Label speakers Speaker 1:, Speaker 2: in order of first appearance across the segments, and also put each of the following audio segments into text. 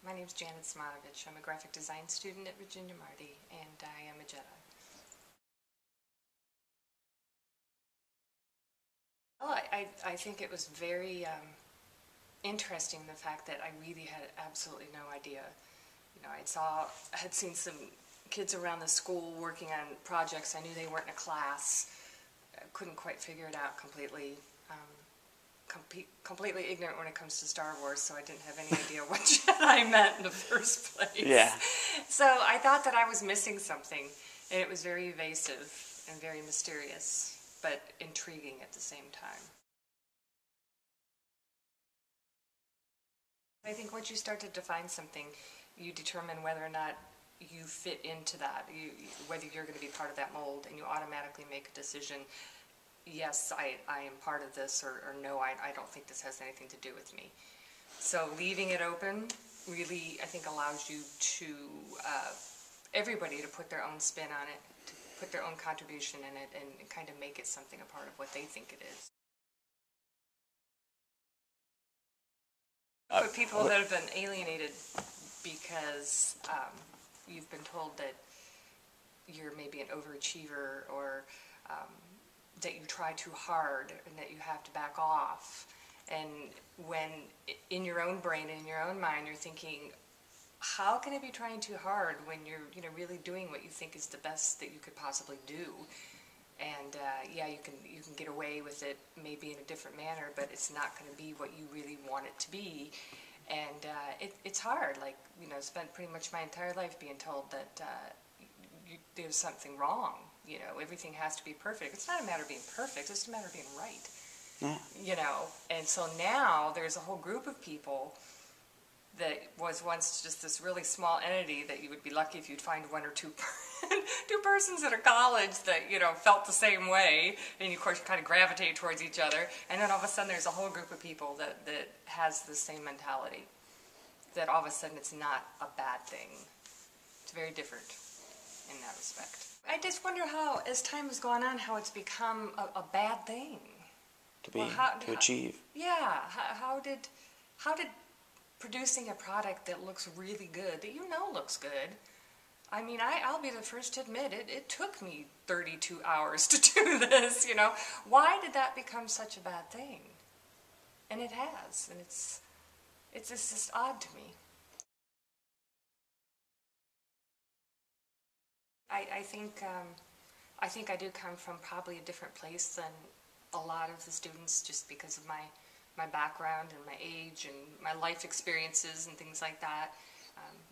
Speaker 1: My name's JEDI Testimonial. I'm a graphic design student at Virginia Marty, and I am a JEDI. Well, I think it was very interesting, the fact that I really had absolutely no idea. You know, I had seen some kids around the school working on projects. I knew they weren't in a class. I couldn't quite figure it out completely. Completely ignorant when it comes to Star Wars, so I didn't have any idea what Jedi meant in the first place.
Speaker 2: Yeah.
Speaker 1: So I thought that I was missing something, and it was very evasive and very mysterious, but intriguing at the same time. I think once you start to define something, you determine whether or not you fit into that, whether you're going to be part of that mold, and you automatically make a decision. Yes, I am part of this, or no, I don't think this has anything to do with me. So leaving it open really, I think, allows you to, everybody to put their own spin on it, to put their own contribution in it, and kind of make it something a part of what they think it is. For people that have been alienated because you've been told that you're maybe an overachiever, or that you try too hard and that you have to back off. And when in your own brain and in your own mind you're thinking, how can I be trying too hard when you're really doing what you think is the best that you could possibly do? And yeah, you can get away with it maybe in a different manner, but it's not going to be what you really want it to be. And it's hard. Like, you know, spent pretty much my entire life being told that there's something wrong. You know, everything has to be perfect. It's not a matter of being perfect, it's a matter of being right.
Speaker 2: Yeah.
Speaker 1: You know, and so now there's a whole group of people that was once just this really small entity that you would be lucky if you'd find one or two persons at a college that, you know, felt the same way, and of course you kind of gravitate towards each other, and then all of a sudden there's a whole group of people that has the same mentality, that all of a sudden it's not a bad thing. It's very different in that respect. I just wonder how, as time has gone on, how it's become a bad thing.
Speaker 2: To achieve.
Speaker 1: Yeah. How did producing a product that looks really good, that you know looks good, I mean, I'll be the first to admit it took me 32 hours to do this, you know. Why did that become such a bad thing? And it has, and it's just odd to me. I think I do come from probably a different place than a lot of the students, just because of my background and my age and my life experiences and things like that.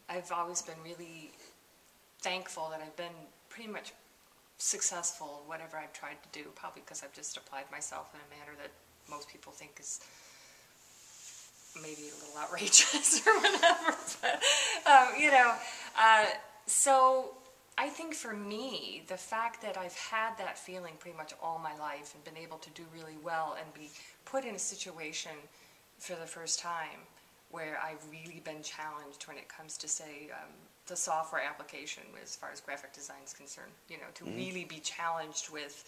Speaker 1: I've always been really thankful that I've been pretty much successful in whatever I've tried to do, probably because I've just applied myself in a manner that most people think is maybe a little outrageous or whatever. But, you know, so I think for me, the fact that I've had that feeling pretty much all my life and been able to do really well and be put in a situation for the first time where I've really been challenged when it comes to, say, the software application as far as graphic design is concerned, you know, to really be challenged with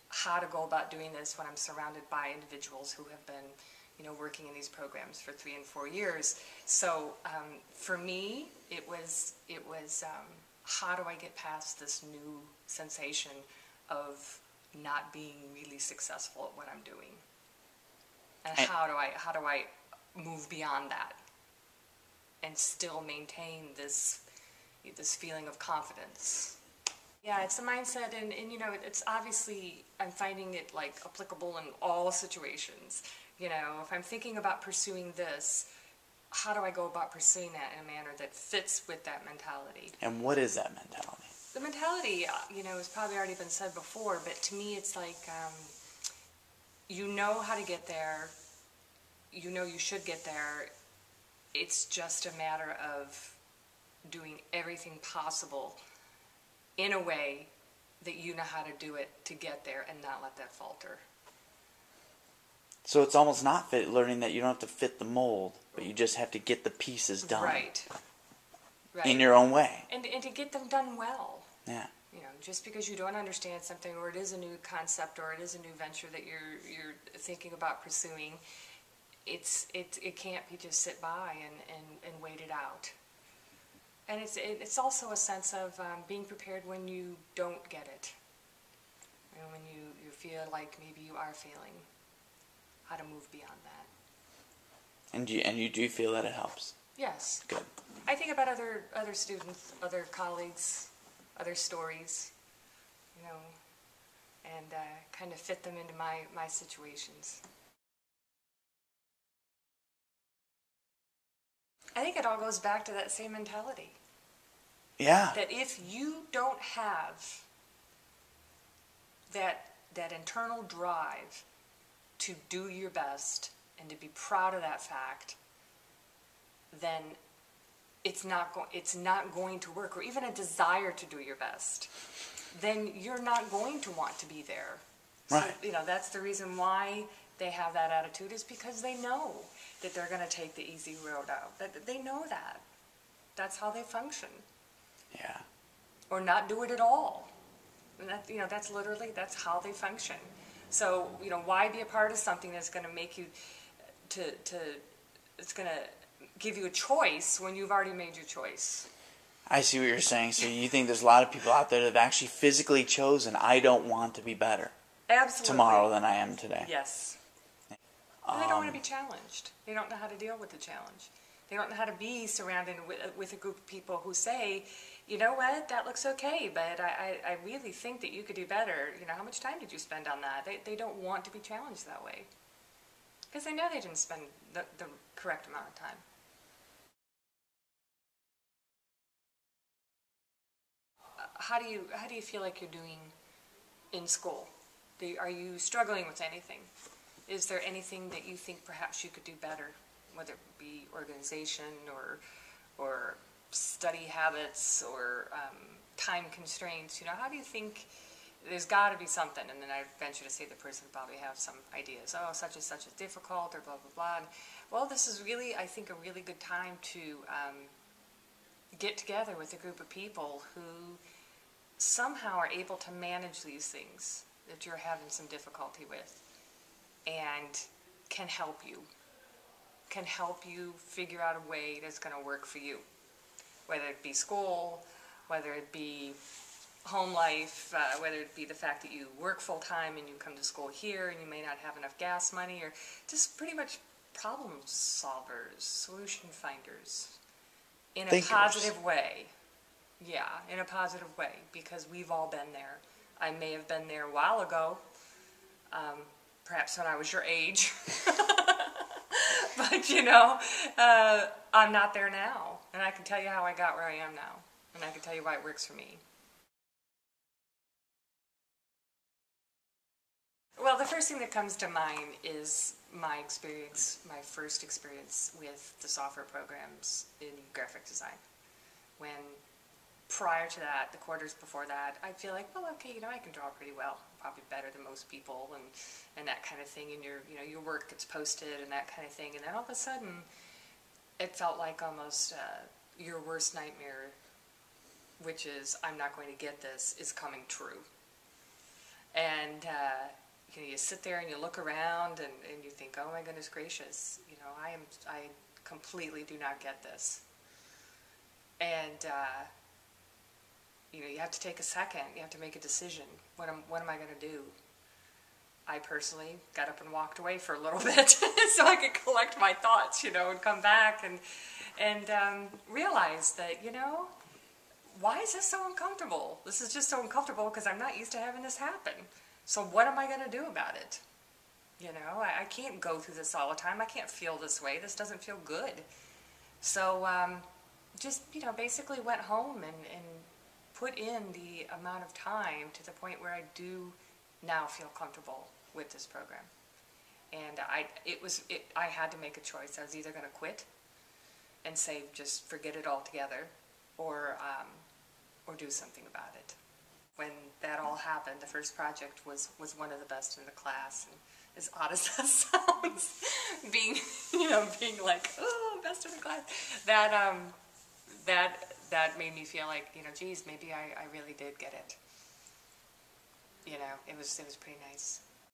Speaker 1: how to go about doing this when I'm surrounded by individuals who have been, you know, working in these programs for 3 and 4 years. So for me, it was how do I get past this new sensation of not being really successful at what I'm doing? And how do I move beyond that and still maintain this feeling of confidence? Yeah, it's a mindset, and you know, it's obviously, I'm finding it like applicable in all situations. You know, if I'm thinking about pursuing this, how do I go about pursuing that in a manner that fits with that mentality?
Speaker 2: And what is that mentality?
Speaker 1: The mentality, you know, has probably already been said before, but to me it's like, you know how to get there, you know you should get there, it's just a matter of doing everything possible in a way that you know how to do it to get there and not let that falter.
Speaker 2: So it's almost not learning that you don't have to fit the mold, but you just have to get the pieces done.
Speaker 1: Right.
Speaker 2: In your own way.
Speaker 1: And to get them done well.
Speaker 2: Yeah.
Speaker 1: You know, just because you don't understand something, or it is a new concept, or it is a new venture that you're thinking about pursuing, it can't be just sit by and wait it out. And it's also a sense of being prepared when you don't get it. And when you feel like maybe you are failing, how to move beyond that.
Speaker 2: And you do feel that it helps?
Speaker 1: Yes.
Speaker 2: Good.
Speaker 1: I think about other students, other colleagues, other stories, and kind of fit them into my situations. I think it all goes back to that same mentality.
Speaker 2: Yeah.
Speaker 1: That if you don't have that internal drive to do your best and to be proud of that fact, then it's not going to work, or even a desire to do your best, then you're not going to want to be there.
Speaker 2: Right.
Speaker 1: So, that's the reason why they have that attitude, is because they know that they're going to take the easy road out. They know that. That's how they function.
Speaker 2: Yeah.
Speaker 1: Or not do it at all. And that's how they function. So, why be a part of something that's going to make you it's going to give you a choice when you've already made your choice?
Speaker 2: I see what you're saying. So you think there's a lot of people out there that have actually physically chosen, I don't want to be better
Speaker 1: Absolutely.
Speaker 2: tomorrow than I am today.
Speaker 1: Yes. And they don't want to be challenged. They don't know how to deal with the challenge. They don't know how to be surrounded with a group of people who say, you know what, that looks okay, but I really think that you could do better. How much time did you spend on that? They don't want to be challenged that way, because they know they didn't spend the correct amount of time. How do you feel like you're doing in school? Are you struggling with anything? Is there anything that you think perhaps you could do better, whether it be organization or study habits or time constraints? How do you think? There's got to be something, and then I venture to say the person would probably have some ideas. Oh, such and such is difficult, or blah blah blah. And, well, this is really, I think, a really good time to get together with a group of people who somehow are able to manage these things that you're having some difficulty with, and can help you figure out a way that's going to work for you, whether it be school, whether it be home life, whether it be the fact that you work full-time and you come to school here and you may not have enough gas money, or just pretty much problem solvers, solution finders, in a positive way. Yeah, in a positive way, because we've all been there. I may have been there a while ago, perhaps when I was your age, but I'm not there now, and I can tell you how I got where I am now, and I can tell you why it works for me. Well, the first thing that comes to mind is my first experience with the software programs in graphic design. When prior to that, the quarters before that, I'd feel like, well, okay, I can draw pretty well, probably better than most people, and that kind of thing, and your work gets posted and that kind of thing, and then all of a sudden, it felt like almost your worst nightmare, which is, I'm not going to get this, is coming true. And you sit there and you look around and you think, oh my goodness gracious, I completely do not get this. And you have to take a second. You have to make a decision. What am I going to do? I personally got up and walked away for a little bit so I could collect my thoughts, and come back and realize that, why is this so uncomfortable? This is just so uncomfortable because I'm not used to having this happen. So what am I going to do about it? I can't go through this all the time. I can't feel this way. This doesn't feel good. So just, basically went home and put in the amount of time to the point where I do now feel comfortable with this program. And I had to make a choice. I was either going to quit and say just forget it altogether, or do something about it. When that all happened, the first project was one of the best in the class. And as odd as that sounds, being like, oh, best in the class, that made me feel like, geez, maybe I really did get it. It was pretty nice.